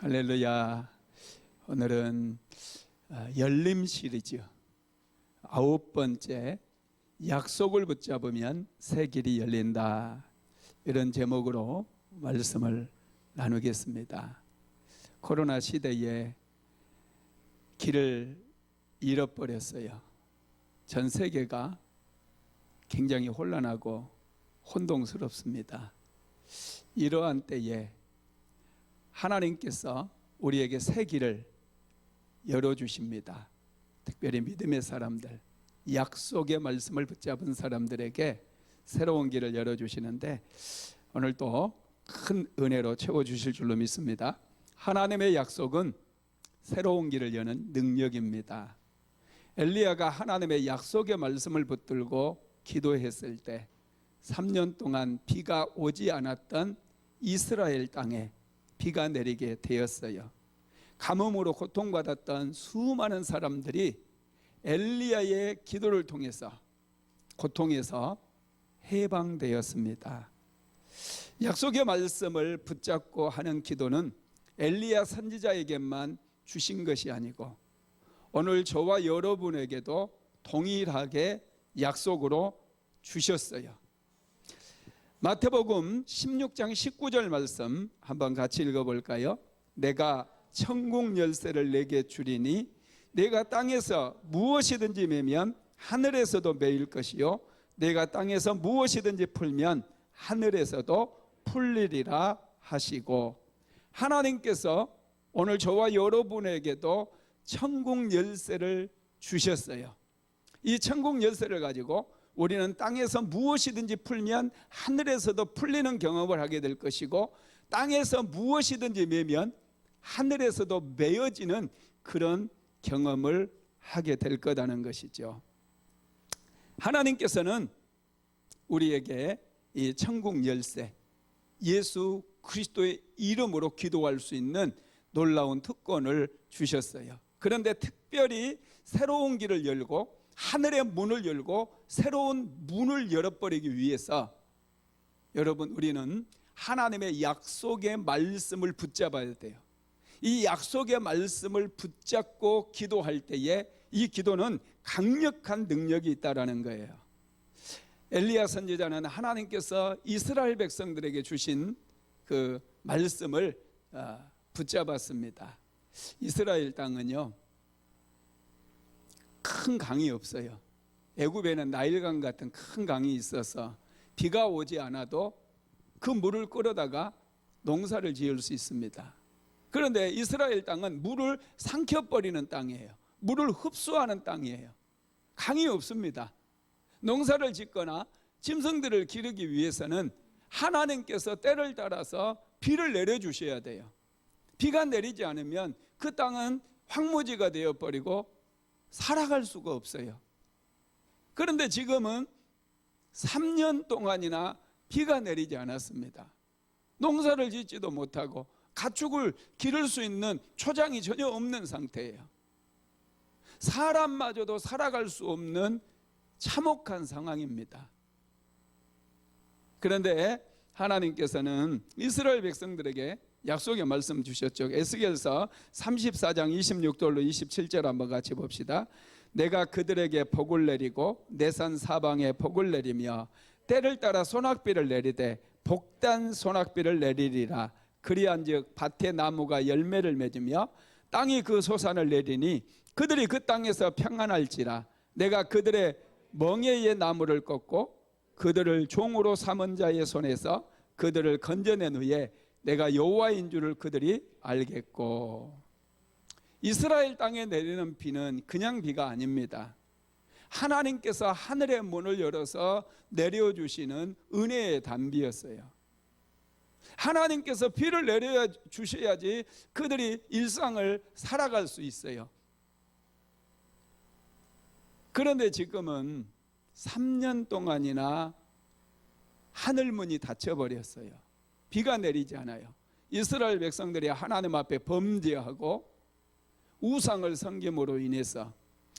할렐루야. 오늘은 열림 시리즈 9번째 약속을 붙잡으면 새 길이 열린다, 이런 제목으로 말씀을 나누겠습니다. 코로나 시대에 길을 잃어버렸어요. 전 세계가 굉장히 혼란하고 혼동스럽습니다. 이러한 때에 하나님께서 우리에게 새 길을 열어주십니다. 특별히 믿음의 사람들, 약속의 말씀을 붙잡은 사람들에게 새로운 길을 열어주시는데, 오늘 또 큰 은혜로 채워주실 줄로 믿습니다. 하나님의 약속은 새로운 길을 여는 능력입니다. 엘리야가 하나님의 약속의 말씀을 붙들고 기도했을 때 3년 동안 비가 오지 않았던 이스라엘 땅에 비가 내리게 되었어요. 가뭄으로 고통받았던 수많은 사람들이 엘리야의 기도를 통해서 고통에서 해방되었습니다. 약속의 말씀을 붙잡고 하는 기도는 엘리야 선지자에게만 주신 것이 아니고 오늘 저와 여러분에게도 동일하게 약속으로 주셨어요. 마태복음 16장 19절 말씀 한번 같이 읽어볼까요? 내가 천국 열쇠를 내게 주리니 내가 땅에서 무엇이든지 매면 하늘에서도 매일 것이요 내가 땅에서 무엇이든지 풀면 하늘에서도 풀리리라 하시고, 하나님께서 오늘 저와 여러분에게도 천국 열쇠를 주셨어요. 이 천국 열쇠를 가지고 우리는 땅에서 무엇이든지 풀면 하늘에서도 풀리는 경험을 하게 될 것이고, 땅에서 무엇이든지 매면 하늘에서도 매어지는 그런 경험을 하게 될 거라는 것이죠. 하나님께서는 우리에게 이 천국 열쇠, 예수 그리스도의 이름으로 기도할 수 있는 놀라운 특권을 주셨어요. 그런데 특별히 새로운 길을 열고 하늘의 문을 열고 새로운 문을 열어버리기 위해서 여러분, 우리는 하나님의 약속의 말씀을 붙잡아야 돼요. 이 약속의 말씀을 붙잡고 기도할 때에 이 기도는 강력한 능력이 있다라는 거예요. 엘리야 선지자는 하나님께서 이스라엘 백성들에게 주신 그 말씀을 붙잡았습니다. 이스라엘 땅은요, 큰 강이 없어요. 애굽에는 나일강 같은 큰 강이 있어서 비가 오지 않아도 그 물을 끌어다가 농사를 지을 수 있습니다. 그런데 이스라엘 땅은 물을 삼켜버리는 땅이에요. 물을 흡수하는 땅이에요. 강이 없습니다. 농사를 짓거나 짐승들을 기르기 위해서는 하나님께서 때를 따라서 비를 내려주셔야 돼요. 비가 내리지 않으면 그 땅은 황무지가 되어버리고 살아갈 수가 없어요. 그런데 지금은 3년 동안이나 비가 내리지 않았습니다. 농사를 짓지도 못하고 가축을 기를 수 있는 초장이 전혀 없는 상태예요. 사람마저도 살아갈 수 없는 참혹한 상황입니다. 그런데 하나님께서는 이스라엘 백성들에게 약속의 말씀 주셨죠. 에스겔서 34장 26절로 27절 한번 같이 봅시다. 내가 그들에게 복을 내리고 내산 사방에 복을 내리며 때를 따라 소낙비를 내리되 복단 소낙비를 내리리라. 그리한즉 밭의 나무가 열매를 맺으며 땅이 그 소산을 내리니 그들이 그 땅에서 평안할지라. 내가 그들의 멍에의 나무를 꺾고 그들을 종으로 삼은 자의 손에서 그들을 건져낸 후에 내가 여호와인 줄을 그들이 알겠고. 이스라엘 땅에 내리는 비는 그냥 비가 아닙니다. 하나님께서 하늘의 문을 열어서 내려주시는 은혜의 단비였어요. 하나님께서 비를 내려 주셔야지 그들이 일상을 살아갈 수 있어요. 그런데 지금은 3년 동안이나 하늘문이 닫혀버렸어요. 비가 내리지 않아요. 이스라엘 백성들이 하나님 앞에 범죄하고 우상을 섬김으로 인해서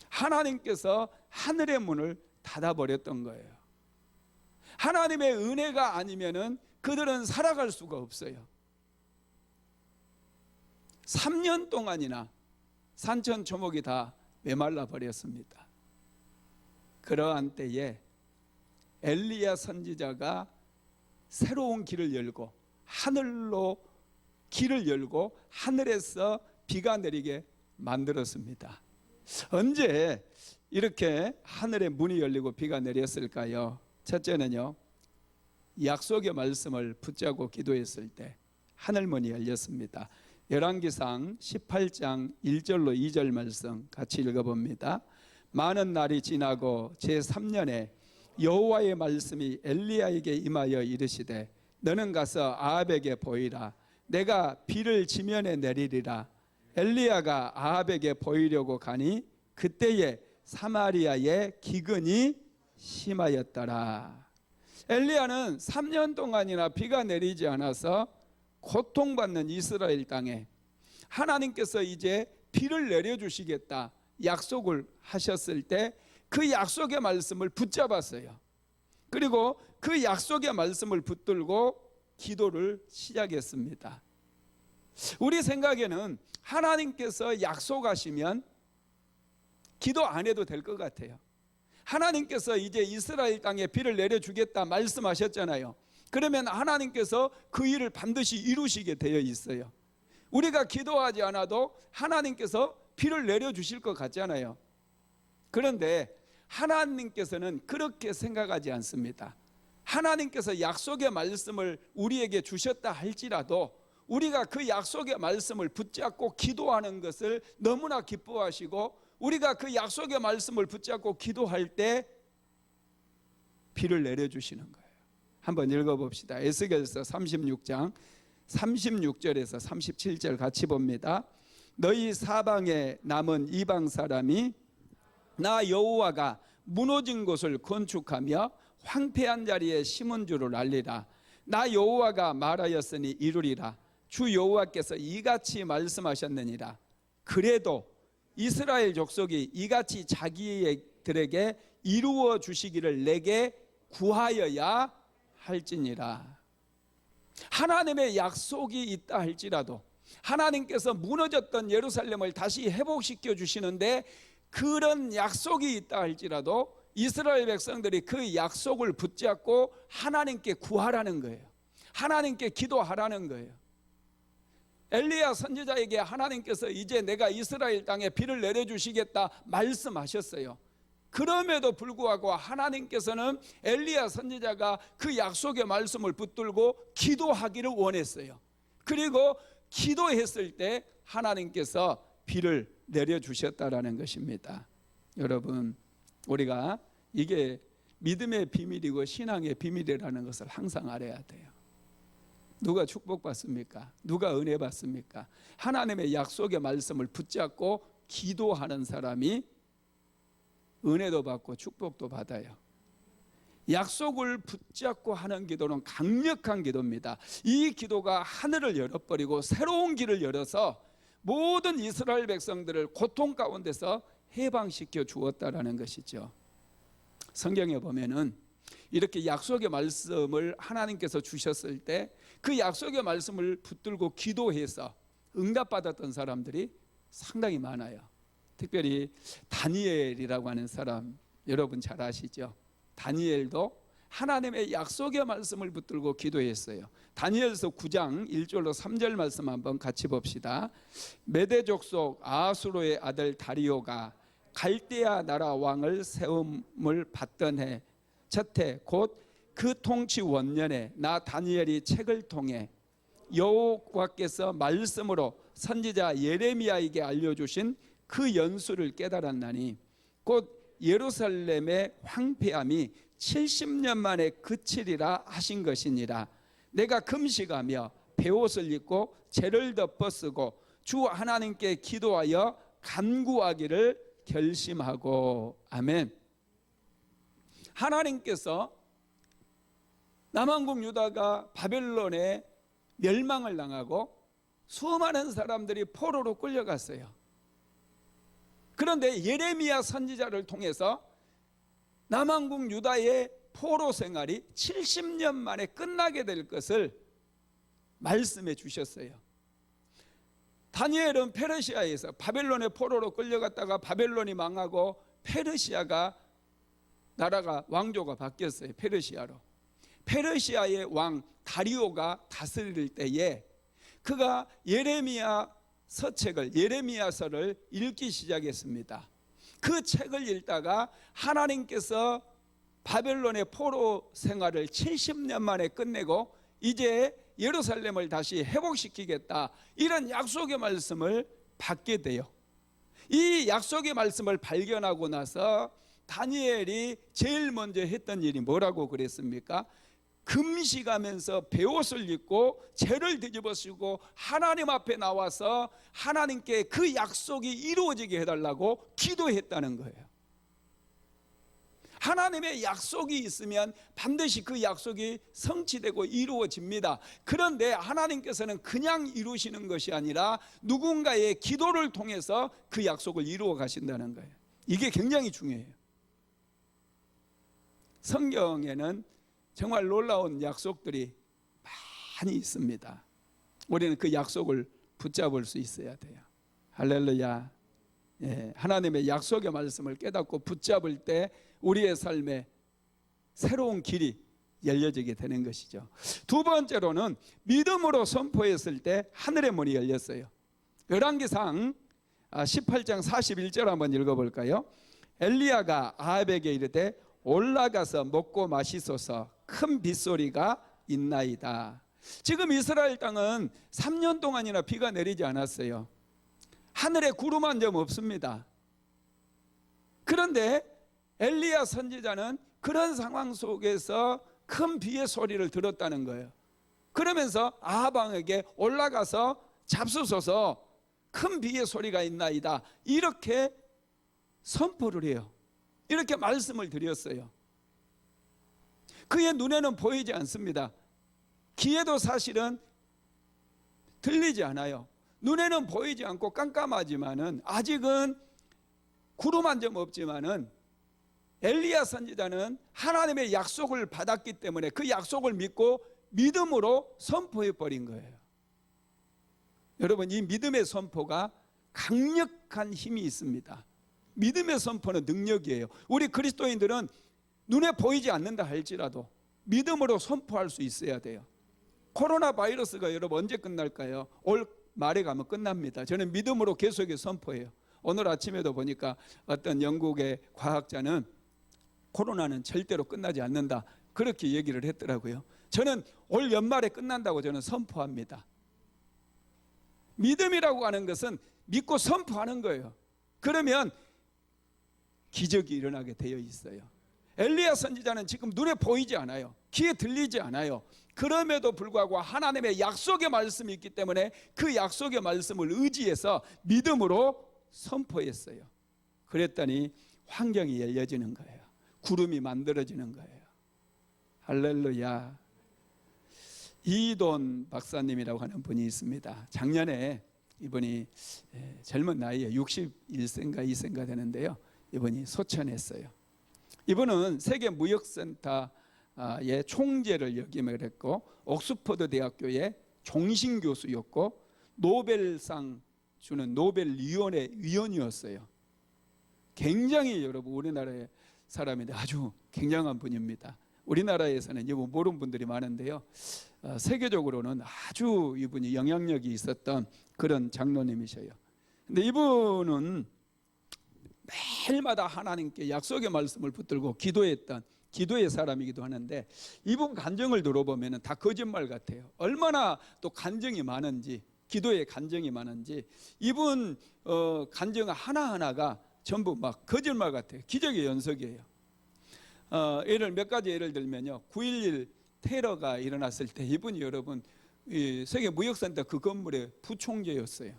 하나님께서 하늘의 문을 닫아버렸던 거예요. 하나님의 은혜가 아니면은 그들은 살아갈 수가 없어요. 3년 동안이나 산천초목이 다 메말라 버렸습니다. 그러한 때에 엘리야 선지자가 새로운 길을 열고 하늘로 길을 열고 하늘에서 비가 내리게 만들었습니다. 언제 이렇게 하늘에 문이 열리고 비가 내렸을까요? 첫째는요, 약속의 말씀을 붙잡고 기도했을 때 하늘문이 열렸습니다. 열왕기상 18장 1절로 2절 말씀 같이 읽어봅니다. 많은 날이 지나고 제3년에 여호와의 말씀이 엘리야에게 임하여 이르시되 너는 가서 아합에게 보이라. 내가 비를 지면에 내리리라. 엘리야가 아합에게 보이려고 가니 그때에 사마리아에 기근이 심하였더라. 엘리야는 3년 동안이나 비가 내리지 않아서 고통받는 이스라엘 땅에 하나님께서 이제 비를 내려주시겠다 약속을 하셨을 때 그 약속의 말씀을 붙잡았어요. 그리고 그 약속의 말씀을 붙들고 기도를 시작했습니다. 우리 생각에는 하나님께서 약속하시면 기도 안 해도 될 것 같아요. 하나님께서 이제 이스라엘 땅에 비를 내려주겠다 말씀하셨잖아요. 그러면 하나님께서 그 일을 반드시 이루시게 되어 있어요. 우리가 기도하지 않아도 하나님께서 비를 내려주실 것 같잖아요. 그런데 하나님께서는 그렇게 생각하지 않습니다. 하나님께서 약속의 말씀을 우리에게 주셨다 할지라도 우리가 그 약속의 말씀을 붙잡고 기도하는 것을 너무나 기뻐하시고 우리가 그 약속의 말씀을 붙잡고 기도할 때 비를 내려주시는 거예요. 한번 읽어봅시다. 에스겔서 36장 36절에서 37절 같이 봅니다. 너희 사방에 남은 이방 사람이 나 여호와가 무너진 곳을 건축하며 황폐한 자리에 심은 줄을 알리라. 나 여호와가 말하였으니 이루리라. 주 여호와께서 이같이 말씀하셨느니라. 그래도 이스라엘 족속이 이같이 자기들에게 이루어 주시기를 내게 구하여야 할지니라. 하나님의 약속이 있다 할지라도 하나님께서 무너졌던 예루살렘을 다시 회복시켜 주시는데 그런 약속이 있다 할지라도 이스라엘 백성들이 그 약속을 붙잡고 하나님께 구하라는 거예요. 하나님께 기도하라는 거예요. 엘리야 선지자에게 하나님께서 이제 내가 이스라엘 땅에 비를 내려주시겠다 말씀하셨어요. 그럼에도 불구하고 하나님께서는 엘리야 선지자가 그 약속의 말씀을 붙들고 기도하기를 원했어요. 그리고 기도했을 때 하나님께서 비를 내려주셨다라는 것입니다. 여러분, 우리가 이게 믿음의 비밀이고 신앙의 비밀이라는 것을 항상 알아야 돼요. 누가 축복받습니까? 누가 은혜 받습니까? 하나님의 약속의 말씀을 붙잡고 기도하는 사람이 은혜도 받고 축복도 받아요. 약속을 붙잡고 하는 기도는 강력한 기도입니다. 이 기도가 하늘을 열어버리고 새로운 길을 열어서 모든 이스라엘 백성들을 고통 가운데서 해방시켜 주었다라는 것이죠. 성경에 보면은 이렇게 약속의 말씀을 하나님께서 주셨을 때 그 약속의 말씀을 붙들고 기도해서 응답받았던 사람들이 상당히 많아요. 특별히 다니엘이라고 하는 사람 여러분 잘 아시죠? 다니엘도 하나님의 약속의 말씀을 붙들고 기도했어요. 다니엘서 9장 1절로 3절 말씀 한번 같이 봅시다. 메대 족속 아수로의 아들 다리오가 갈대아 나라 왕을 세움을 받던 해 첫해 곧 그 통치 원년에 나 다니엘이 책을 통해 여호와께서 말씀으로 선지자 예레미야에게 알려주신 그 연수를 깨달았나니 곧 예루살렘의 황폐함이 70년 만에 그치리라 하신 것이니라. 내가 금식하며 베옷을 입고 죄를 덮어쓰고 주 하나님께 기도하여 간구하기를 결심하고. 아멘. 하나님께서 남왕국 유다가 바벨론에 멸망을 당하고 수많은 사람들이 포로로 끌려갔어요. 그런데 예레미야 선지자를 통해서 남왕국 유다의 포로 생활이 70년 만에 끝나게 될 것을 말씀해 주셨어요. 다니엘은 페르시아에서 바벨론의 포로로 끌려갔다가 바벨론이 망하고 페르시아가 나라가 왕조가 바뀌었어요. 페르시아로. 페르시아의 왕 다리오가 다스릴 때에 그가 예레미야 서책을 예레미야서를 읽기 시작했습니다. 그 책을 읽다가 하나님께서 바벨론의 포로 생활을 70년 만에 끝내고 이제 예루살렘을 다시 회복시키겠다, 이런 약속의 말씀을 받게 돼요. 이 약속의 말씀을 발견하고 나서 다니엘이 제일 먼저 했던 일이 뭐라고 그랬습니까? 금식하면서 베옷을 입고 죄를 뒤집어쓰고 하나님 앞에 나와서 하나님께 그 약속이 이루어지게 해달라고 기도했다는 거예요. 하나님의 약속이 있으면 반드시 그 약속이 성취되고 이루어집니다. 그런데 하나님께서는 그냥 이루시는 것이 아니라 누군가의 기도를 통해서 그 약속을 이루어 가신다는 거예요. 이게 굉장히 중요해요. 성경에는 정말 놀라운 약속들이 많이 있습니다. 우리는 그 약속을 붙잡을 수 있어야 돼요. 할렐루야. 예, 하나님의 약속의 말씀을 깨닫고 붙잡을 때 우리의 삶에 새로운 길이 열려지게 되는 것이죠. 두 번째로는 믿음으로 선포했을 때 하늘의 문이 열렸어요. 열왕기상 18장 41절 한번 읽어볼까요? 엘리야가 아합에게 이르되 올라가서 먹고 마시소서, 큰 빗소리가 있나이다. 지금 이스라엘 땅은 3년 동안이나 비가 내리지 않았어요. 하늘에 구름 한 점 없습니다. 그런데 엘리야 선지자는 그런 상황 속에서 큰 비의 소리를 들었다는 거예요. 그러면서 아합 왕에게 올라가서 잡수소서, 큰 비의 소리가 있나이다, 이렇게 선포를 해요. 이렇게 말씀을 드렸어요. 그의 눈에는 보이지 않습니다. 귀에도 사실은 들리지 않아요. 눈에는 보이지 않고 깜깜하지만은 아직은 구름 한 점 없지만은 엘리야 선지자는 하나님의 약속을 받았기 때문에 그 약속을 믿고 믿음으로 선포해 버린 거예요. 여러분, 이 믿음의 선포가 강력한 힘이 있습니다. 믿음의 선포는 능력이에요. 우리 그리스도인들은 눈에 보이지 않는다 할지라도 믿음으로 선포할 수 있어야 돼요. 코로나 바이러스가 여러분 언제 끝날까요? 올 말에 가면 끝납니다. 저는 믿음으로 계속해서 선포해요. 오늘 아침에도 보니까 어떤 영국의 과학자는 코로나는 절대로 끝나지 않는다, 그렇게 얘기를 했더라고요. 저는 올 연말에 끝난다고 저는 선포합니다. 믿음이라고 하는 것은 믿고 선포하는 거예요. 그러면 기적이 일어나게 되어 있어요. 엘리야 선지자는 지금 눈에 보이지 않아요. 귀에 들리지 않아요. 그럼에도 불구하고 하나님의 약속의 말씀이 있기 때문에 그 약속의 말씀을 의지해서 믿음으로 선포했어요. 그랬더니 환경이 열려지는 거예요. 구름이 만들어지는 거예요. 할렐루야. 이돈 박사님이라고 하는 분이 있습니다. 작년에 이분이 젊은 나이에 61세인가 2세인가 되는데요, 이분이 소천했어요. 이분은 세계 무역센터의 총재를 역임을 했고 옥스퍼드 대학교의 종신 교수였고 노벨상 주는 노벨위원회 위원이었어요. 굉장히 여러분 우리나라의 사람인데 아주 굉장한 분입니다. 우리나라에서는 이분 모르는 분들이 많은데요, 세계적으로는 아주 이분이 영향력이 있었던 그런 장로님이셔요. 근데 이분은 매일마다 하나님께 약속의 말씀을 붙들고 기도했던 기도의 사람이기도 하는데, 이분 간증을 들어보면 다 거짓말 같아요. 얼마나 또 간증이 많은지, 기도의 간증이 많은지, 이분 간증 하나하나가 전부 막 거짓말 같아요. 기적의 연속이에요. 몇 가지 예를 들면요, 9.11 테러가 일어났을 때 이분이 여러분 이 세계 무역센터 그 건물의 부총재였어요.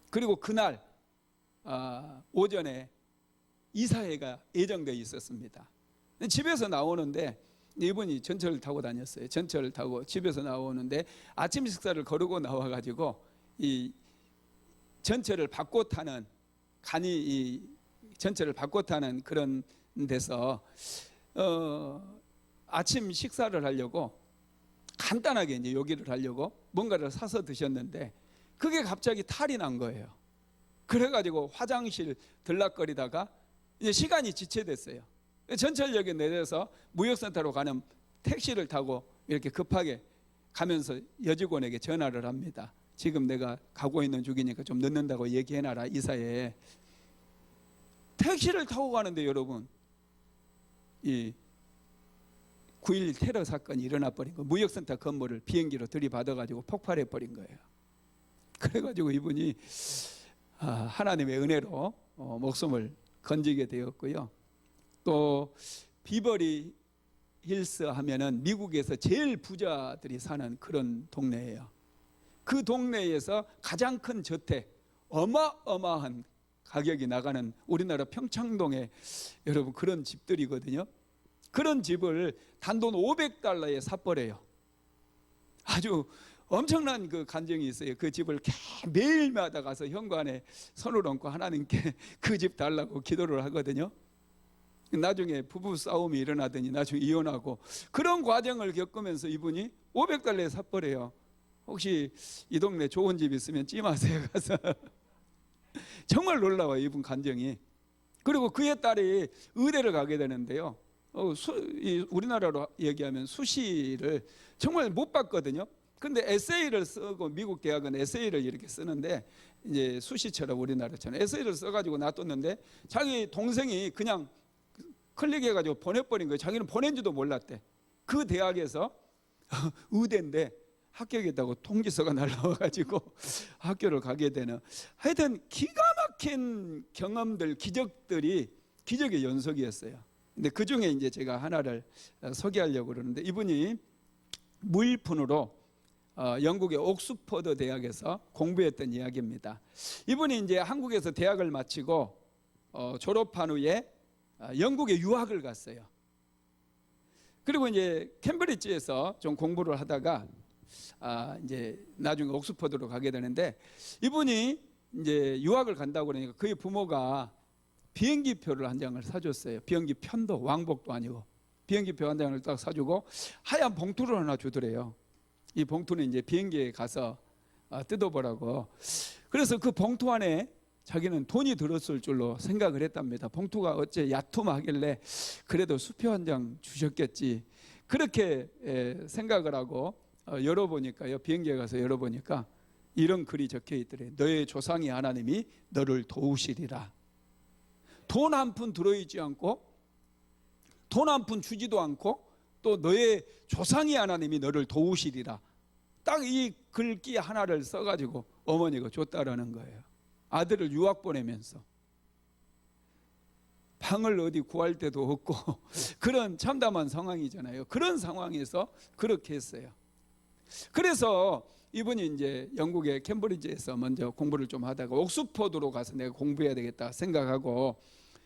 그리고 그날 오전에 이사회가 예정되어 있었습니다. 집에서 나오는데 이분이 전철을 타고 다녔어요. 전철을 타고 집에서 나오는데 아침 식사를 거르고 나와가지고 이 전철을 바꿔 타는 이 전철을 바꿔 타는 그런 데서 아침 식사를 하려고 간단하게 이제 요기를 하려고 뭔가를 사서 드셨는데 그게 갑자기 탈이 난 거예요. 그래가지고 화장실 들락거리다가 이제 시간이 지체됐어요. 전철역에 내려서 무역센터로 가는 택시를 타고 이렇게 급하게 가면서 여직원에게 전화를 합니다. 지금 내가 가고 있는 중이니까 좀 늦는다고 얘기해놔라, 이사에. 택시를 타고 가는데 여러분, 이 9.11 테러 사건이 일어나 버린 거, 무역센터 건물을 비행기로 들이받아가지고 폭발해 버린 거예요. 그래가지고 이분이 하나님의 은혜로 목숨을 건지게 되었고요. 또 비버리 힐스 하면은 미국에서 제일 부자들이 사는 그런 동네예요. 그 동네에서 가장 큰 저택, 어마어마한 가격이 나가는 우리나라 평창동에 여러분 그런 집들이거든요. 그런 집을 단돈 500달러에 샀버려요. 아주 엄청난 그 간증이 있어요. 그 집을 매일마다 가서 현관에 손을 얹고 하나님께 그 집 달라고 기도를 하거든요. 나중에 부부 싸움이 일어나더니 나중에 이혼하고 그런 과정을 겪으면서 이분이 500달러에 샀버려요. 혹시 이 동네 좋은 집 있으면 찜하세요 가서. 정말 놀라워요, 이분 간증이. 그리고 그의 딸이 의대를 가게 되는데요. 우리나라로 얘기하면 수시를 정말 못 봤거든요. 근데 에세이를 쓰고, 미국 대학은 에세이를 이렇게 쓰는데 이제 수시처럼 우리나라처럼 에세이를 써가지고 놔뒀는데 자기 동생이 그냥 클릭해가지고 보내버린 거예요. 자기는 보낸지도 몰랐대. 그 대학에서 의대인데 합격했다고 통지서가 날라와가지고 학교를 가게 되는, 하여튼 기가 막힌 경험들, 기적들이 기적의 연속이었어요. 근데 그 중에 이제 제가 하나를 소개하려고 그러는데, 이분이 무일푼으로 영국의 옥스퍼드 대학에서 공부했던 이야기입니다. 이분이 이제 한국에서 대학을 마치고 졸업한 후에 영국에 유학을 갔어요. 그리고 이제 캠브리지에서 좀 공부를 하다가 이제 나중에 옥스퍼드로 가게 되는데, 이분이 이제 유학을 간다고 그러니까 그의 부모가 비행기 표를 한 장을 사줬어요. 비행기 편도, 왕복도 아니고 비행기 표 한 장을 딱 사주고 하얀 봉투를 하나 주더래요. 이 봉투는 이제 비행기에 가서 뜯어보라고. 그래서 그 봉투 안에 자기는 돈이 들었을 줄로 생각을 했답니다. 봉투가 어째 야툼하길래 그래도 수표 한 장 주셨겠지, 그렇게 생각을 하고 열어보니까요, 비행기에 가서 열어보니까 이런 글이 적혀 있더래요. 너의 조상이 하나님이 너를 도우시리라. 돈 한 푼 들어있지 않고 돈 한 푼 주지도 않고 또 너의 조상이 하나님이 너를 도우시리라. 딱 이 글귀 하나를 써가지고 어머니가 줬다라는 거예요. 아들을 유학 보내면서 방을 어디 구할 데도 없고 그런 참담한 상황이잖아요. 그런 상황에서 그렇게 했어요. 그래서 이분이 이제 영국의 캠브리지에서 먼저 공부를 좀 하다가 옥스퍼드로 가서 내가 공부해야 되겠다 생각하고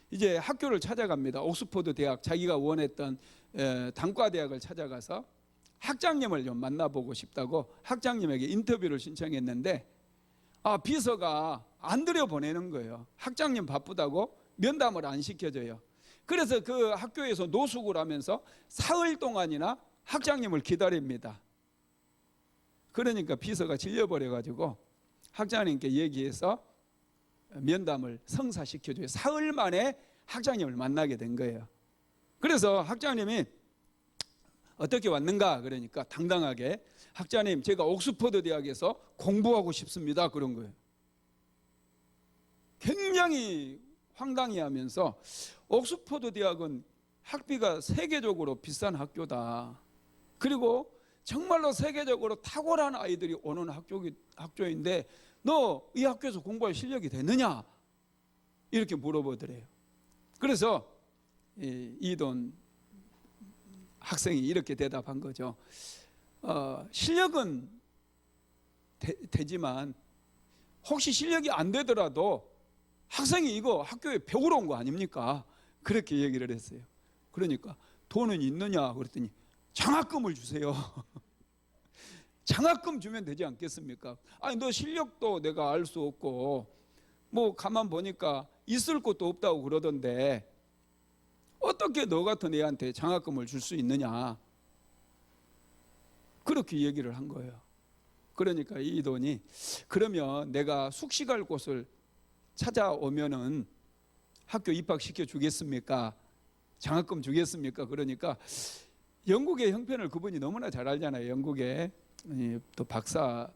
이제 학교를 찾아갑니다. 옥스퍼드 대학, 자기가 원했던 단과 대학을 찾아가서 학장님을 좀 만나보고 싶다고 학장님에게 인터뷰를 신청했는데 비서가 안 들여보내는 거예요. 학장님 바쁘다고 면담을 안 시켜줘요. 그래서 그 학교에서 노숙을 하면서 사흘 동안이나 학장님을 기다립니다. 그러니까 비서가 질려버려가지고 학장님께 얘기해서 면담을 성사시켜줘요. 사흘 만에 학장님을 만나게 된 거예요. 그래서 학장님이 어떻게 왔는가 그러니까 당당하게, 학장님 제가 옥스퍼드 대학에서 공부하고 싶습니다, 그런 거예요. 굉장히 황당해하면서 옥스퍼드 대학은 학비가 세계적으로 비싼 학교다. 그리고 정말로 세계적으로 탁월한 아이들이 오는 학교인데 너 이 학교에서 공부할 실력이 되느냐? 이렇게 물어보더래요. 그래서 이돈 학생이 이렇게 대답한 거죠. 실력은 되지만 혹시 실력이 안 되더라도 학생이 이거 학교에 배우러 온 거 아닙니까? 그렇게 얘기를 했어요. 그러니까 돈은 있느냐 그랬더니 장학금을 주세요. 장학금 주면 되지 않겠습니까? 아니 너 실력도 내가 알 수 없고 뭐 가만 보니까 있을 것도 없다고 그러던데 어떻게 너 같은 애한테 장학금을 줄 수 있느냐, 그렇게 얘기를 한 거예요. 그러니까 이돈이 그러면 내가 숙식할 곳을 찾아오면은 학교 입학시켜 주겠습니까? 장학금 주겠습니까? 그러니까 영국의 형편을 그분이 너무나 잘 알잖아요. 영국의 또 박사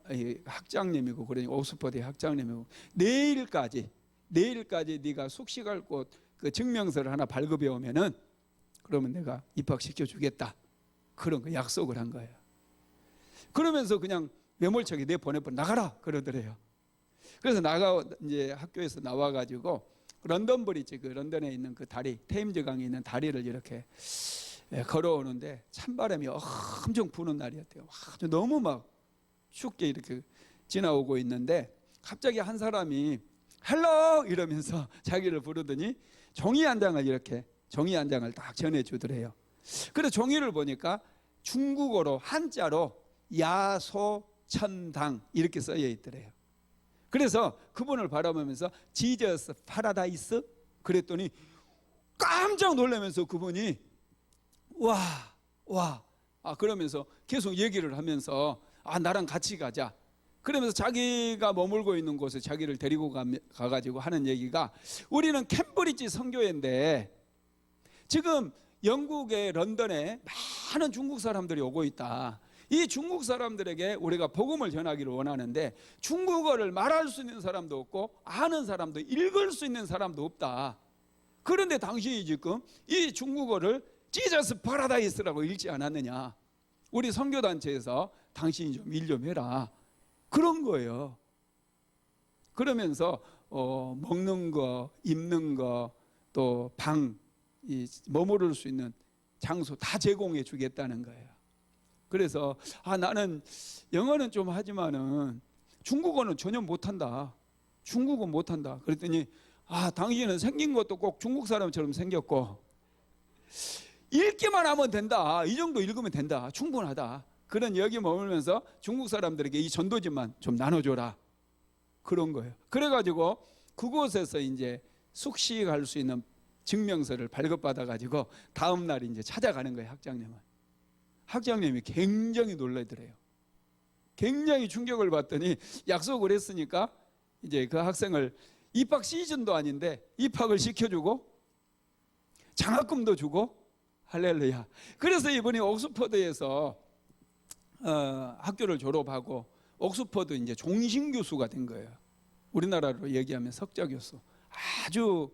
학장님이고, 그러니까 옥스퍼드 학장님이고, 내일까지 네가 숙식할 곳 그 증명서를 하나 발급해 오면은 그러면 내가 입학시켜 주겠다, 그런 거 약속을 한 거예요. 그러면서 그냥 매몰차게 내 보내버려 나가라 그러더래요. 그래서 이제 학교에서 나와가지고 런던 브리지, 그 런던에 있는 그 다리, 테임즈 강에 있는 다리를 이렇게 걸어오는데 찬바람이 엄청 부는 날이었대요. 아주 너무 막 춥게 이렇게 지나오고 있는데 갑자기 한 사람이 헬로 이러면서 자기를 부르더니 종이 한 장을 딱 전해주더래요. 그래서 종이를 보니까 중국어로 한자로 야소천당 이렇게 써여 있더래요. 그래서 그분을 바라보면서 지저스 파라다이스 그랬더니 깜짝 놀라면서 그분이 와 그러면서 계속 얘기를 하면서 나랑 같이 가자. 그러면서 자기가 머물고 있는 곳에 자기를 데리고 가가지고 하는 얘기가, 우리는 캠브리지 선교회인데 지금 영국의 런던에 많은 중국 사람들이 오고 있다. 이 중국 사람들에게 우리가 복음을 전하기를 원하는데 중국어를 말할 수 있는 사람도 없고 아는 사람도, 읽을 수 있는 사람도 없다. 그런데 당신이 지금 이 중국어를 지저스 파라다이스라고 읽지 않았느냐. 우리 선교단체에서 당신이 좀 일 좀 해라. 그런 거예요. 그러면서 먹는 거, 입는 거, 또 방, 머무를 수 있는 장소 다 제공해 주겠다는 거예요. 그래서 나는 영어는 좀 하지만은 중국어는 전혀 못한다. 중국어 못한다. 그랬더니 당신은 생긴 것도 꼭 중국 사람처럼 생겼고 읽기만 하면 된다. 이 정도 읽으면 된다. 충분하다. 그런 여기 머물면서 중국 사람들에게 이 전도지만 좀 나눠줘라. 그런 거예요. 그래가지고 그곳에서 이제 숙식할 수 있는 증명서를 발급받아가지고 다음 날 이제 찾아가는 거예요. 학장님이 굉장히 놀라더래요. 굉장히 충격을 받더니 약속을 했으니까 이제 그 학생을 입학 시즌도 아닌데 입학을 시켜주고 장학금도 주고, 할렐루야. 그래서 이분이 옥스퍼드에서 학교를 졸업하고 옥스퍼드 이제 종신 교수가 된 거예요. 우리나라로 얘기하면 석좌 교수. 아주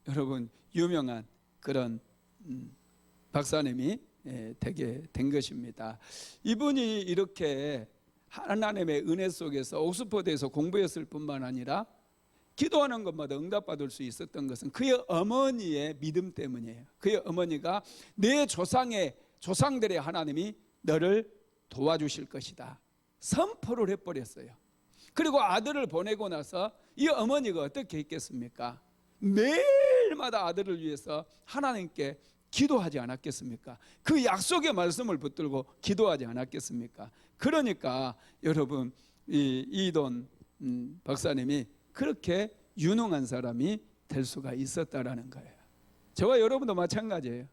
여러분 유명한 그런 박사님이 되게 된 것입니다. 이분이 이렇게 하나님의 은혜 속에서 옥스퍼드에서 공부했을 뿐만 아니라 기도하는 것마다 응답받을 수 있었던 것은 그의 어머니의 믿음 때문이에요. 그의 어머니가 내 조상들의 하나님이 너를 도와주실 것이다 선포를 해버렸어요. 그리고 아들을 보내고 나서 이 어머니가 어떻게 했겠습니까? 매일마다 아들을 위해서 하나님께 기도하지 않았겠습니까? 그 약속의 말씀을 붙들고 기도하지 않았겠습니까? 그러니까 여러분 이돈 박사님이 그렇게 유능한 사람이 될 수가 있었다라는 거예요. 저와 여러분도 마찬가지예요.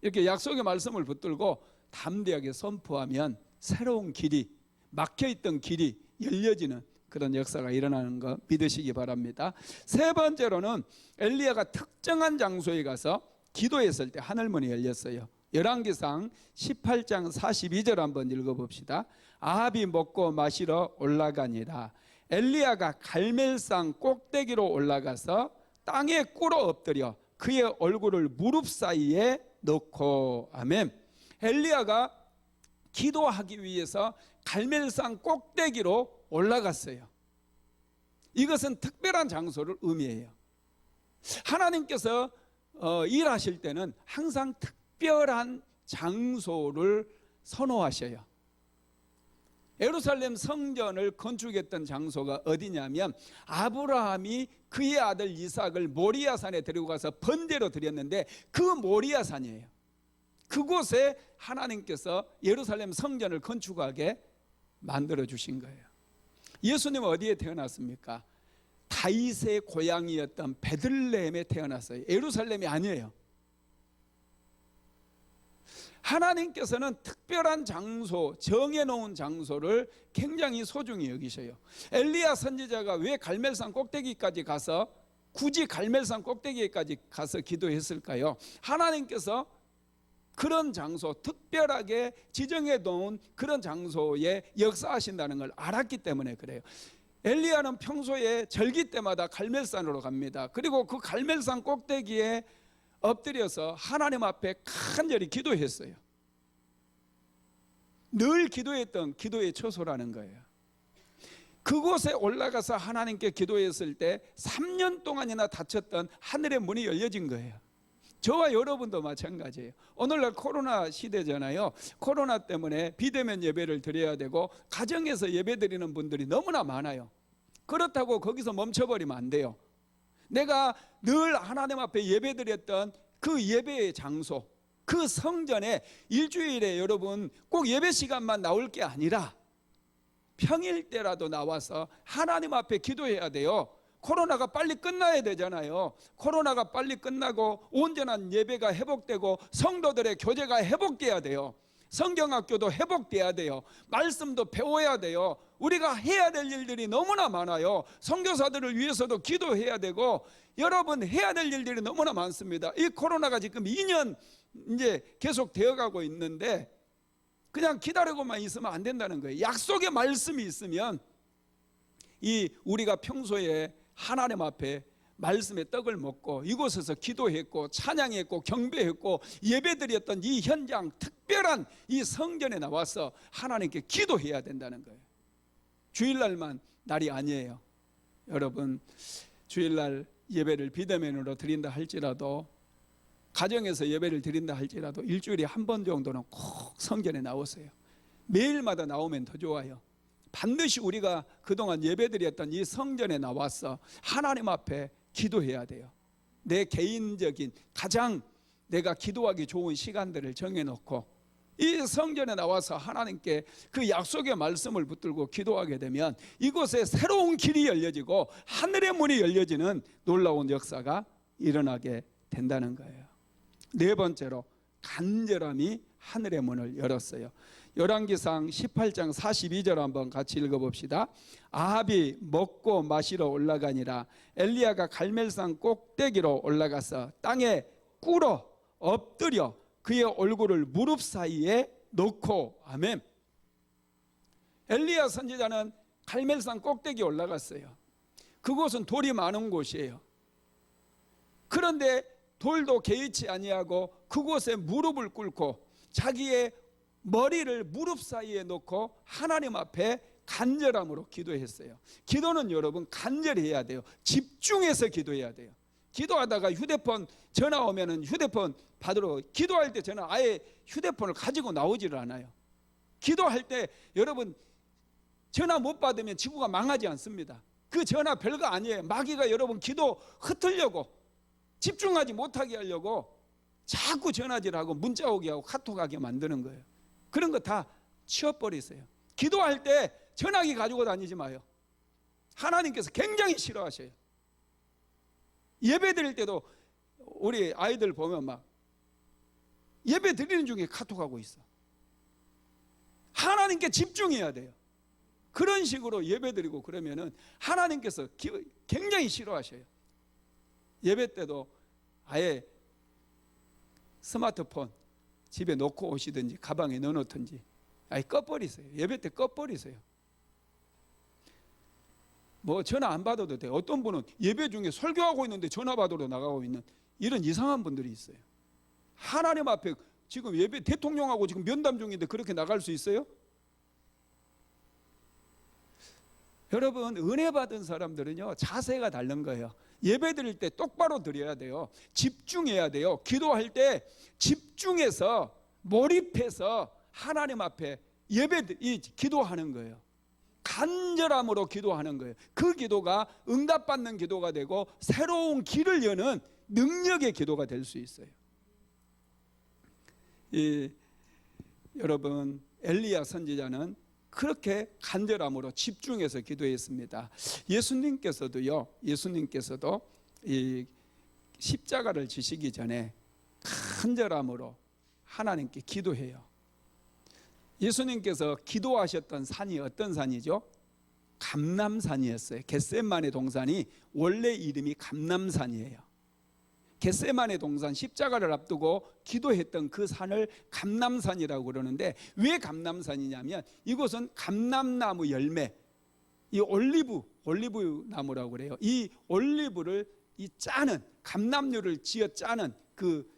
이렇게 약속의 말씀을 붙들고 담대하게 선포하면 새로운 길이, 막혀있던 길이 열려지는 그런 역사가 일어나는 거 믿으시기 바랍니다. 세 번째로는 엘리야가 특정한 장소에 가서 기도했을 때 하늘문이 열렸어요. 열왕기상 18장 42절 한번 읽어봅시다. 아합이 먹고 마시러 올라가니라. 엘리야가 갈멜산 꼭대기로 올라가서 땅에 꿇어 엎드려 그의 얼굴을 무릎 사이에 넣고, 아멘. 엘리야가 기도하기 위해서 갈멜산 꼭대기로 올라갔어요. 이것은 특별한 장소를 의미해요. 하나님께서 일하실 때는 항상 특별한 장소를 선호하셔요. 예루살렘 성전을 건축했던 장소가 어디냐면 아브라함이 그의 아들 이삭을 모리아산에 데리고 가서 번제로 드렸는데 그 모리아산이에요. 그곳에 하나님께서 예루살렘 성전을 건축하게 만들어 주신 거예요. 예수님은 어디에 태어났습니까? 다윗의 고향이었던 베들레헴에 태어났어요. 예루살렘이 아니에요. 하나님께서는 특별한 장소, 정해놓은 장소를 굉장히 소중히 여기셔요. 엘리야 선지자가 왜 갈멜산 꼭대기까지 가서, 굳이 갈멜산 꼭대기까지 가서 기도했을까요? 하나님께서 그런 장소, 특별하게 지정해 놓은 그런 장소에 역사하신다는 걸 알았기 때문에 그래요. 엘리야는 평소에 절기 때마다 갈멜산으로 갑니다. 그리고 그 갈멜산 꼭대기에 엎드려서 하나님 앞에 간절히 기도했어요. 늘 기도했던 기도의 처소라는 거예요. 그곳에 올라가서 하나님께 기도했을 때 3년 동안이나 닫혔던 하늘의 문이 열려진 거예요. 저와 여러분도 마찬가지예요. 오늘날 코로나 시대잖아요. 코로나 때문에 비대면 예배를 드려야 되고 가정에서 예배 드리는 분들이 너무나 많아요. 그렇다고 거기서 멈춰버리면 안 돼요. 내가 늘 하나님 앞에 예배 드렸던 그 예배의 장소, 그 성전에 일주일에 여러분 꼭 예배 시간만 나올 게 아니라 평일 때라도 나와서 하나님 앞에 기도해야 돼요. 코로나가 빨리 끝나야 되잖아요. 코로나가 빨리 끝나고 온전한 예배가 회복되고 성도들의 교제가 회복돼야 돼요. 성경학교도 회복돼야 돼요. 말씀도 배워야 돼요. 우리가 해야 될 일들이 너무나 많아요. 선교사들을 위해서도 기도해야 되고, 여러분 해야 될 일들이 너무나 많습니다. 이 코로나가 지금 2년 이제 계속 되어가고 있는데 그냥 기다리고만 있으면 안 된다는 거예요. 약속의 말씀이 있으면 이 우리가 평소에 하나님 앞에 말씀의 떡을 먹고 이곳에서 기도했고 찬양했고 경배했고 예배드렸던 이 현장, 특별한 이 성전에 나와서 하나님께 기도해야 된다는 거예요. 주일날만 날이 아니에요. 여러분, 주일날 예배를 비대면으로 드린다 할지라도, 가정에서 예배를 드린다 할지라도 일주일에 한 번 정도는 꼭 성전에 나오세요. 매일마다 나오면 더 좋아요. 반드시 우리가 그동안 예배드렸던 이 성전에 나와서 하나님 앞에 기도해야 돼요. 내 개인적인 가장 내가 기도하기 좋은 시간들을 정해놓고 이 성전에 나와서 하나님께 그 약속의 말씀을 붙들고 기도하게 되면 이곳에 새로운 길이 열려지고 하늘의 문이 열려지는 놀라운 역사가 일어나게 된다는 거예요. 네 번째로 간절함이 하늘의 문을 열었어요. 열왕기상 18장 42절 한번 같이 읽어봅시다. 아합이 먹고 마시러 올라가니라. 엘리야가 갈멜산 꼭대기로 올라가서 땅에 꿇어 엎드려 그의 얼굴을 무릎 사이에 놓고. 아멘. 엘리야 선지자는 갈멜산 꼭대기에 올라갔어요. 그곳은 돌이 많은 곳이에요. 그런데 돌도 개의치 아니하고 그곳에 무릎을 꿇고 자기의 머리를 무릎 사이에 놓고 하나님 앞에 간절함으로 기도했어요. 기도는 여러분 간절히 해야 돼요. 집중해서 기도해야 돼요. 기도하다가 휴대폰 전화 오면은 휴대폰 받으러, 기도할 때 저는 아예 휴대폰을 가지고 나오지를 않아요. 기도할 때 여러분 전화 못 받으면 지구가 망하지 않습니다. 그 전화 별거 아니에요. 마귀가 여러분 기도 흩으려고, 집중하지 못하게 하려고 자꾸 전화질하고 문자 오게 하고 카톡하게 만드는 거예요. 그런 거 다 치워버리세요. 기도할 때 전화기 가지고 다니지 마요. 하나님께서 굉장히 싫어하셔요. 예배 드릴 때도 우리 아이들 보면 막 예배 드리는 중에 카톡하고 있어. 하나님께 집중해야 돼요. 그런 식으로 예배 드리고 그러면은 하나님께서 굉장히 싫어하셔요. 예배 때도 아예 스마트폰 집에 놓고 오시든지 가방에 넣어놓든지 아예 꺼버리세요. 예배 때 꺼버리세요. 뭐 전화 안 받아도 돼요. 어떤 분은 예배 중에 설교하고 있는데 전화 받으러 나가고 있는 이런 이상한 분들이 있어요. 하나님 앞에 지금 예배, 대통령하고 지금 면담 중인데 그렇게 나갈 수 있어요? 여러분, 은혜 받은 사람들은요 자세가 다른 거예요. 예배 드릴 때 똑바로 드려야 돼요. 집중해야 돼요. 기도할 때 집중해서 몰입해서 하나님 앞에 기도하는 거예요. 간절함으로 기도하는 거예요. 그 기도가 응답받는 기도가 되고 새로운 길을 여는 능력의 기도가 될 수 있어요. 여러분, 엘리야 선지자는 그렇게 간절함으로 집중해서 기도했습니다. 예수님께서도 이 십자가를 지시기 전에 간절함으로 하나님께 기도해요. 예수님께서 기도하셨던 산이 어떤 산이죠? 감람산이었어요. 겟세마네 동산이 원래 이름이 감람산이에요. 겟세마네 동산, 십자가를 앞두고 기도했던 그 산을 감람산이라고 그러는데, 왜 감람산이냐면 이곳은 감람나무 열매, 이 올리브 나무라고 그래요. 이 올리브를 이 짜는, 감람류를 지어 짜는, 그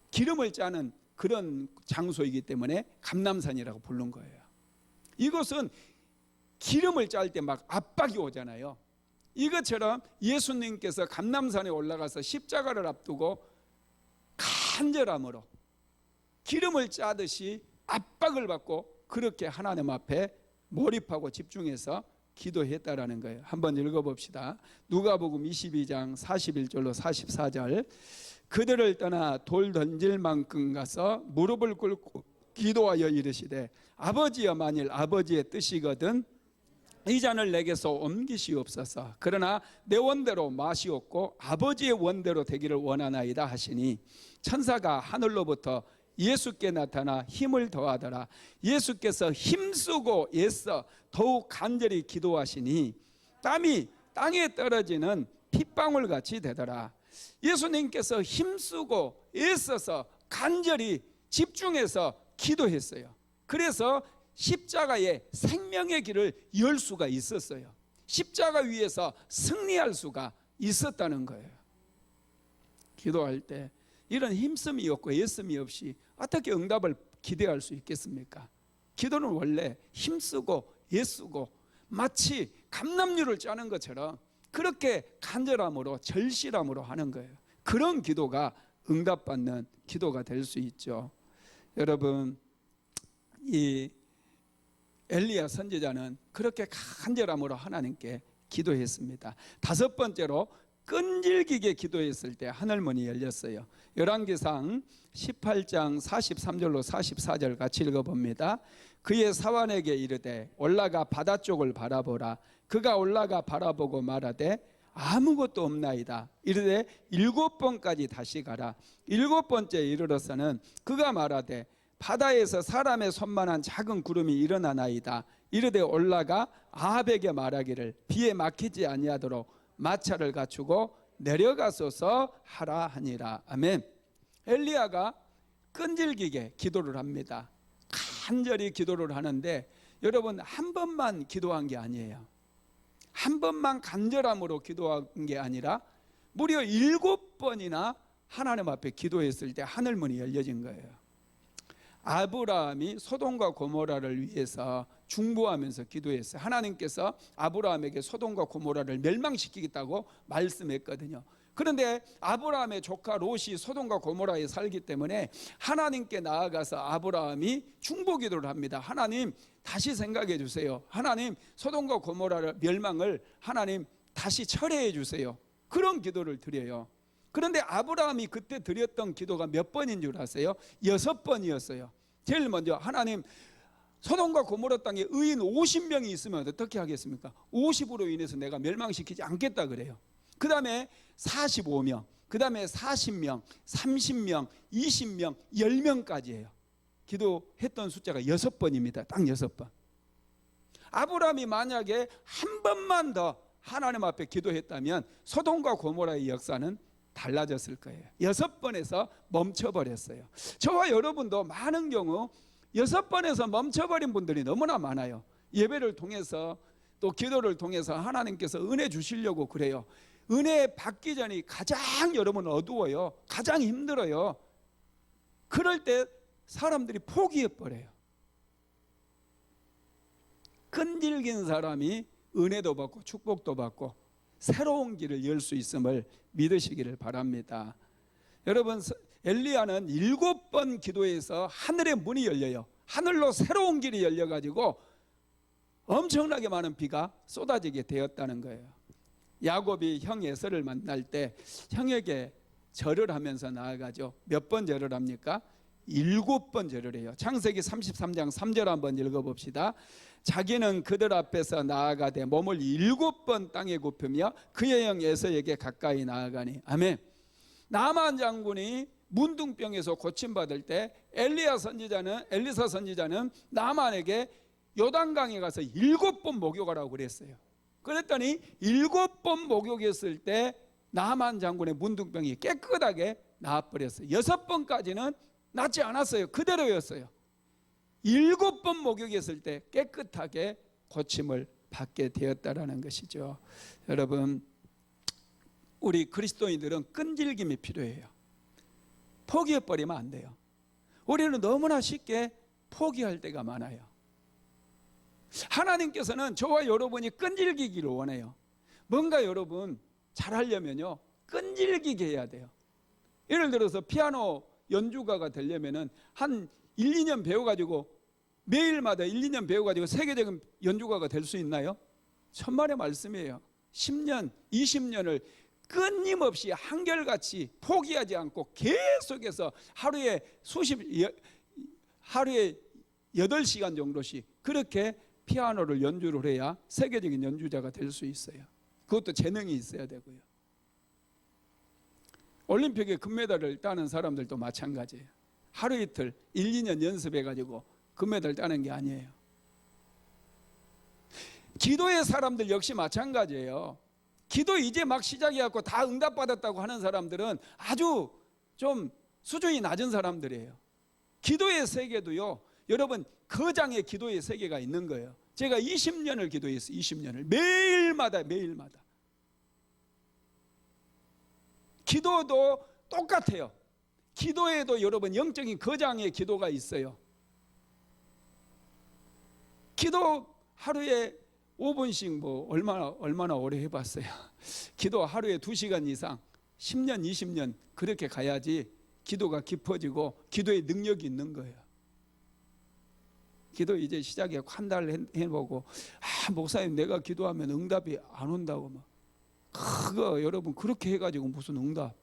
기름을 짜는 그런 장소이기 때문에 감람산이라고 부른 거예요. 이것은 기름을 짤 때 막 압박이 오잖아요. 이것처럼 예수님께서 감람산에 올라가서 십자가를 앞두고 간절함으로 기름을 짜듯이 압박을 받고 그렇게 하나님 앞에 몰입하고 집중해서 기도했다라는 거예요. 한번 읽어봅시다. 누가복음 22장 41절로 44절. 그들을 떠나 돌 던질 만큼 가서 무릎을 꿇고 기도하여 이르시되 아버지여, 만일 아버지의 뜻이거든 이 잔을 내게서 옮기시옵소서. 그러나 내 원대로 마시옵고 아버지의 원대로 되기를 원하나이다 하시니 천사가 하늘로부터 예수께 나타나 힘을 더하더라. 예수께서 힘쓰고 애써 더욱 간절히 기도하시니 땀이 땅에 떨어지는 핏방울 같이 되더라. 예수님께서 힘쓰고 애써서 간절히 집중해서 기도했어요. 그래서 십자가의 생명의 길을 열 수가 있었어요. 십자가 위에서 승리할 수가 있었다는 거예요. 기도할 때 이런 힘씀이 없고 애씀이 없이 어떻게 응답을 기대할 수 있겠습니까? 기도는 원래 힘쓰고 애쓰고 마치 감람류를 짜는 것처럼 그렇게 간절함으로 절실함으로 하는 거예요. 그런 기도가 응답받는 기도가 될 수 있죠. 여러분, 이 엘리야 선지자는 그렇게 간절함으로 하나님께 기도했습니다. 다섯 번째로 끈질기게 기도했을 때 하늘문이 열렸어요. 열왕기상 18장 43절로 44절 같이 읽어봅니다. 그의 사환에게 이르되 올라가 바다 쪽을 바라보라. 그가 올라가 바라보고 말하되 아무것도 없나이다. 이르되 7번까지 다시 가라. 7번째 이르러서는 그가 말하되 바다에서 사람의 손만한 작은 구름이 일어나나이다. 이르되 올라가 아합에게 말하기를 비에 막히지 아니하도록 마차를 갖추고 내려가소서 하라 하니라. 아멘. 엘리야가 끈질기게 기도를 합니다. 간절히 기도를 하는데 여러분, 한 번만 기도한 게 아니에요. 한 번만 간절함으로 기도한 게 아니라 무려 7번이나 하나님 앞에 기도했을 때 하늘문이 열려진 거예요. 아브라함이 소돔과 고모라를 위해서 중보하면서 기도했어요. 하나님께서 아브라함에게 소돔과 고모라를 멸망시키겠다고 말씀했거든요. 그런데 아브라함의 조카 롯이 소돔과 고모라에 살기 때문에 하나님께 나아가서 아브라함이 중보 기도를 합니다. 하나님, 다시 생각해 주세요. 하나님, 소돔과 고모라를 멸망을 하나님 다시 철회해 주세요. 그런 기도를 드려요. 그런데 아브라함이 그때 드렸던 기도가 몇 번인 줄 아세요? 6번이었어요. 제일 먼저 하나님, 소돔과 고모라 땅에 의인 50명이 있으면 어떻게 하겠습니까? 50으로 인해서 내가 멸망시키지 않겠다 그래요. 그 다음에 45명, 그 다음에 40명, 30명, 20명, 10명까지예요. 기도했던 숫자가 6번입니다. 딱 6번. 아브라함이 만약에 한 번만 더 하나님 앞에 기도했다면 소돔과 고모라의 역사는 달라졌을 거예요. 6번에서 멈춰버렸어요. 저와 여러분도 많은 경우 6번에서 멈춰버린 분들이 너무나 많아요. 예배를 통해서 또 기도를 통해서 하나님께서 은혜 주시려고 그래요. 은혜 받기 전이 가장 여러분 어두워요. 가장 힘들어요. 그럴 때 사람들이 포기해버려요. 끈질긴 사람이 은혜도 받고 축복도 받고 새로운 길을 열 수 있음을 믿으시기를 바랍니다. 여러분, 엘리야는 7번 기도해서 하늘의 문이 열려요. 하늘로 새로운 길이 열려가지고 엄청나게 많은 비가 쏟아지게 되었다는 거예요. 야곱이 형 에서를 만날 때 형에게 절을 하면서 나아가죠. 몇 번 절을 합니까? 7번 절을 해요. 창세기 33장 3절 한번 읽어봅시다. 자기는 그들 앞에서 나아가되 몸을 7번 땅에 굽히며 그의 형 에서에게 가까이 나아가니. 아멘. 나만 장군이 문둥병에서 고침받을 때 엘리사 선지자는 나만에게 요단강에 가서 7번 목욕하라고 그랬어요. 그랬더니 7번 목욕했을 때 나만 장군의 문둥병이 깨끗하게 나아버렸어요. 6번까지는 낫지 않았어요. 그대로였어요. 7번 목욕했을 때 깨끗하게 고침을 받게 되었다라는 것이죠. 여러분, 우리 그리스도인들은 끈질김이 필요해요. 포기해버리면 안 돼요. 우리는 너무나 쉽게 포기할 때가 많아요. 하나님께서는 저와 여러분이 끈질기기를 원해요. 뭔가 여러분 잘하려면요, 끈질기게 해야 돼요. 예를 들어서 피아노 연주가가 되려면은 한 1, 2년 배워가지고 매일마다 1, 2년 배워가지고 세계적인 연주가가 될 수 있나요? 천만의 말씀이에요. 10년, 20년을 끊임없이 한결같이 포기하지 않고 계속해서 하루에 8시간 정도씩 그렇게 피아노를 연주를 해야 세계적인 연주자가 될 수 있어요. 그것도 재능이 있어야 되고요. 올림픽에 금메달을 따는 사람들도 마찬가지예요. 하루 이틀 1, 2년 연습해가지고 금메달 따는 게 아니에요. 기도의 사람들 역시 마찬가지예요. 기도 이제 막 시작해갖고 다 응답받았다고 하는 사람들은 아주 좀 수준이 낮은 사람들이에요. 기도의 세계도요, 여러분 거장의 기도의 세계가 있는 거예요. 제가 20년을 기도했어요. 20년을 매일마다 기도도 똑같아요. 기도에도 여러분 영적인 거장의 기도가 있어요. 기도 하루에 5분씩 뭐 얼마나 오래 해봤어요. 기도 하루에 2시간 이상 10년 20년 그렇게 가야지 기도가 깊어지고 기도의 능력이 있는 거예요. 기도 이제 시작해 한 달 해보고 목사님 내가 기도하면 응답이 안 온다고 막 그거 여러분 그렇게 해가지고 무슨 응답,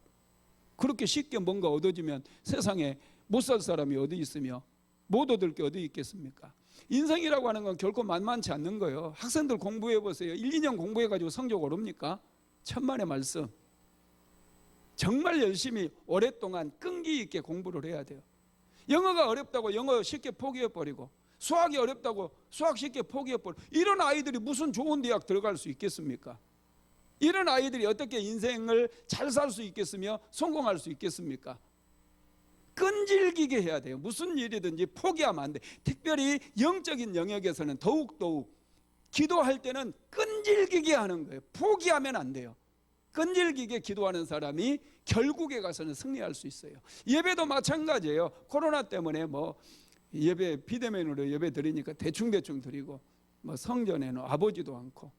그렇게 쉽게 뭔가 얻어지면 세상에 못 살 사람이 어디 있으며 못 얻을 게 어디 있겠습니까? 인생이라고 하는 건 결코 만만치 않는 거예요. 학생들 공부해 보세요. 1, 2년 공부해가지고 성적 오릅니까? 천만의 말씀. 정말 열심히 오랫동안 끈기 있게 공부를 해야 돼요. 영어가 어렵다고 영어 쉽게 포기해버리고 수학이 어렵다고 수학 쉽게 포기해버리고 이런 아이들이 무슨 좋은 대학 들어갈 수 있겠습니까? 이런 아이들이 어떻게 인생을 잘 살 수 있겠으며 성공할 수 있겠습니까? 끈질기게 해야 돼요. 무슨 일이든지 포기하면 안 돼. 특별히 영적인 영역에서는 더욱 기도할 때는 끈질기게 하는 거예요. 포기하면 안 돼요. 끈질기게 기도하는 사람이 결국에 가서는 승리할 수 있어요. 예배도 마찬가지예요. 코로나 때문에 뭐 예배 비대면으로 예배 드리니까 대충 드리고 뭐 성전에는 와보지도 않고,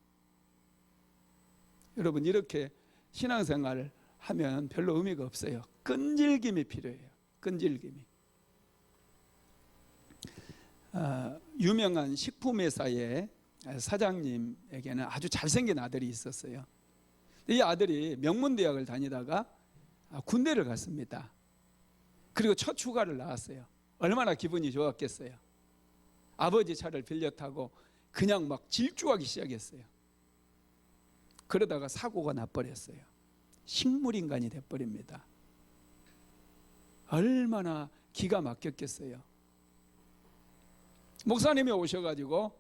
여러분 이렇게 신앙생활을 하면 별로 의미가 없어요. 끈질김이 필요해요. 끈질김이. 유명한 식품회사의 사장님에게는 아주 잘생긴 아들이 있었어요. 이 아들이 명문대학을 다니다가 군대를 갔습니다. 그리고 첫 휴가를 나왔어요. 얼마나 기분이 좋았겠어요. 아버지 차를 빌려 타고 그냥 막 질주하기 시작했어요. 그러다가 사고가 나버렸어요. 식물인간이 돼버립니다. 얼마나 기가 막혔겠어요. 목사님이 오셔가지고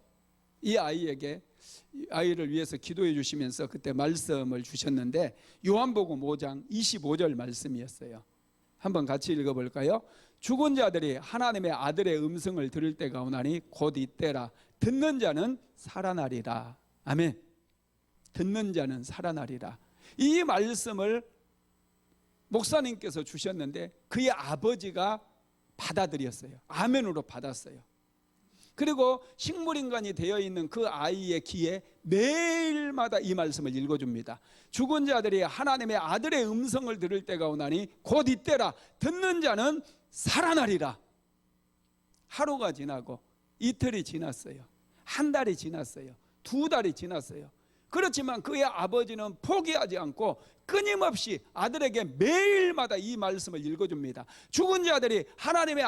이 아이를 위해서 기도해 주시면서 그때 말씀을 주셨는데 요한복음 5장 25절 말씀이었어요. 한번 같이 읽어볼까요? 죽은 자들이 하나님의 아들의 음성을 들을 때가 오나니 곧 이때라. 듣는 자는 살아나리라. 아멘. 듣는 자는 살아나리라. 이 말씀을 목사님께서 주셨는데 그의 아버지가 받아들였어요. 아멘으로 받았어요. 그리고 식물인간이 되어 있는 그 아이의 귀에 매일마다 이 말씀을 읽어줍니다. 죽은 자들이 하나님의 아들의 음성을 들을 때가 오나니 곧 이때라. 듣는 자는 살아나리라. 하루가 지나고 이틀이 지났어요. 한 달이 지났어요. 2달이 지났어요. 그렇지만 그의 아버지는 포기하지 않고 끊임없이 아들에게 매일마다 이 말씀을 읽어줍니다. 죽은 자들이 하나님의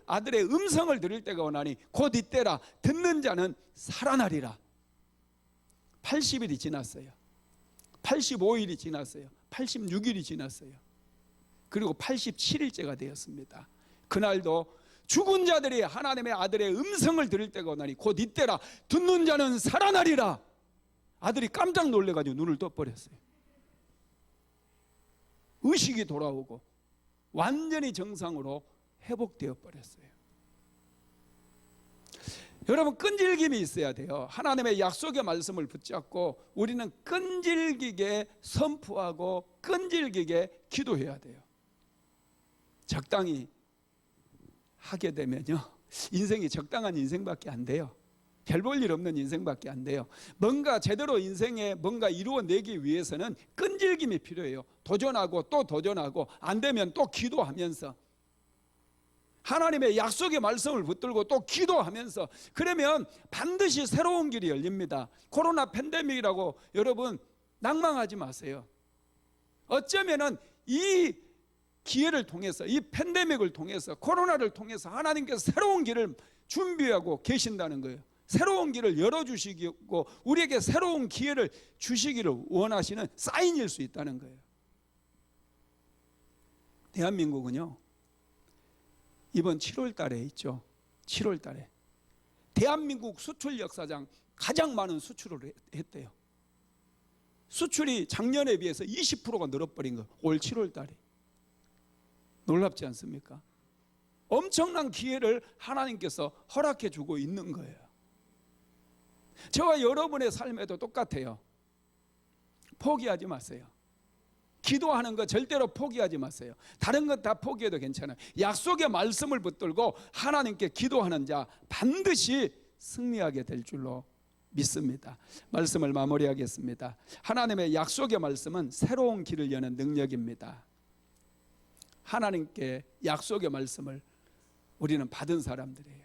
아들의 음성을 들을 때가 오나니 곧 이때라. 듣는 자는 살아나리라. 80일이 지났어요. 85일이 지났어요. 86일이 지났어요. 그리고 87일째가 되었습니다. 그날도 죽은 자들이 하나님의 아들의 음성을 들을 때가 오나니 곧 이때라. 듣는 자는 살아나리라. 아들이 깜짝 놀래가지고 눈을 떠버렸어요. 의식이 돌아오고 완전히 정상으로 회복되어 버렸어요. 여러분, 끈질김이 있어야 돼요. 하나님의 약속의 말씀을 붙잡고 우리는 끈질기게 선포하고 끈질기게 기도해야 돼요. 적당히 하게 되면요, 인생이 적당한 인생밖에 안 돼요. 별 볼 일 없는 인생밖에 안 돼요. 뭔가 제대로 인생에 뭔가 이루어내기 위해서는 끈질김이 필요해요. 도전하고 또 도전하고 안 되면 또 기도하면서 하나님의 약속의 말씀을 붙들고 또 기도하면서, 그러면 반드시 새로운 길이 열립니다. 코로나 팬데믹이라고 여러분 낭망하지 마세요. 어쩌면은 이 기회를 통해서, 이 팬데믹을 통해서, 코로나를 통해서 하나님께서 새로운 길을 준비하고 계신다는 거예요. 새로운 길을 열어주시고 우리에게 새로운 기회를 주시기를 원하시는 사인일 수 있다는 거예요. 대한민국은요, 이번 7월 달에 있죠. 7월 달에 대한민국 수출 역사상 가장 많은 수출을 했대요. 수출이 작년에 비해서 20%가 늘어버린 거예요. 올 7월 달에. 놀랍지 않습니까? 엄청난 기회를 하나님께서 허락해 주고 있는 거예요. 저와 여러분의 삶에도 똑같아요. 포기하지 마세요. 기도하는 거 절대로 포기하지 마세요. 다른 것 다 포기해도 괜찮아요. 약속의 말씀을 붙들고 하나님께 기도하는 자 반드시 승리하게 될 줄로 믿습니다. 말씀을 마무리하겠습니다. 하나님의 약속의 말씀은 새로운 길을 여는 능력입니다. 하나님께 약속의 말씀을 우리는 받은 사람들이에요.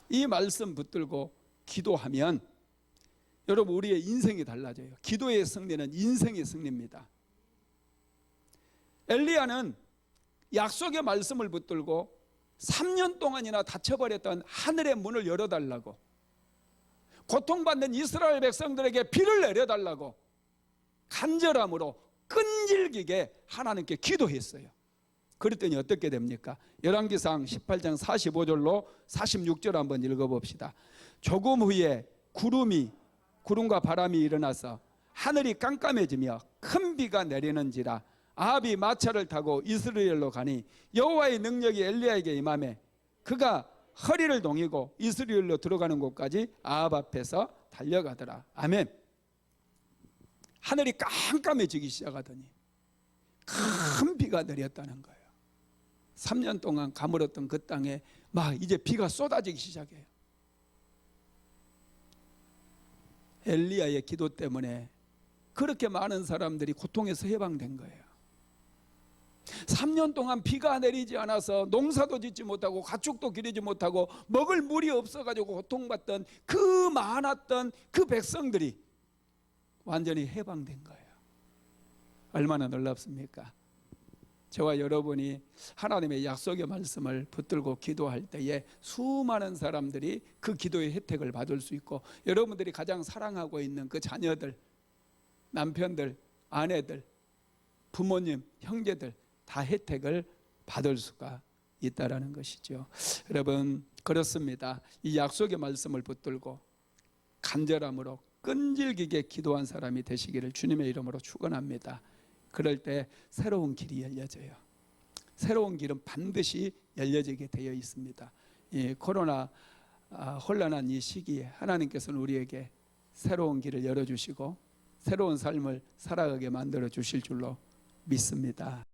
이 말씀 붙들고 기도하면 여러분, 우리의 인생이 달라져요. 기도의 승리는 인생의 승리입니다. 엘리야는 약속의 말씀을 붙들고 3년 동안이나 닫혀버렸던 하늘의 문을 열어달라고, 고통받는 이스라엘 백성들에게 비를 내려달라고 간절함으로 끈질기게 하나님께 기도했어요. 그랬더니 어떻게 됩니까? 열왕기상 18장 45절로 46절 한번 읽어봅시다. 조금 후에 구름과 바람이 일어나서 하늘이 깜깜해지며 큰 비가 내리는지라. 아합이 마차를 타고 이스라엘로 가니 여호와의 능력이 엘리야에게 임하매 그가 허리를 동이고 이스라엘로 들어가는 곳까지 아합 앞에서 달려가더라. 아멘. 하늘이 깜깜해지기 시작하더니 큰 비가 내렸다는 거예요. 3년 동안 가물었던 그 땅에 막 이제 비가 쏟아지기 시작해요. 엘리야의 기도 때문에 그렇게 많은 사람들이 고통에서 해방된 거예요. 3년 동안 비가 내리지 않아서 농사도 짓지 못하고 가축도 기르지 못하고 먹을 물이 없어가지고 고통받던 그 많았던 그 백성들이 완전히 해방된 거예요. 얼마나 놀랍습니까? 저와 여러분이 하나님의 약속의 말씀을 붙들고 기도할 때에 수많은 사람들이 그 기도의 혜택을 받을 수 있고, 여러분들이 가장 사랑하고 있는 그 자녀들, 남편들, 아내들, 부모님, 형제들 다 혜택을 받을 수가 있다라는 것이죠. 여러분, 그렇습니다. 이 약속의 말씀을 붙들고 간절함으로 끈질기게 기도한 사람이 되시기를 주님의 이름으로 축원합니다. 그럴 때 새로운 길이 열려져요. 새로운 길은 반드시 열려지게 되어 있습니다. 이 코로나 혼란한 이 시기에 하나님께서는 우리에게 새로운 길을 열어주시고 새로운 삶을 살아가게 만들어 주실 줄로 믿습니다.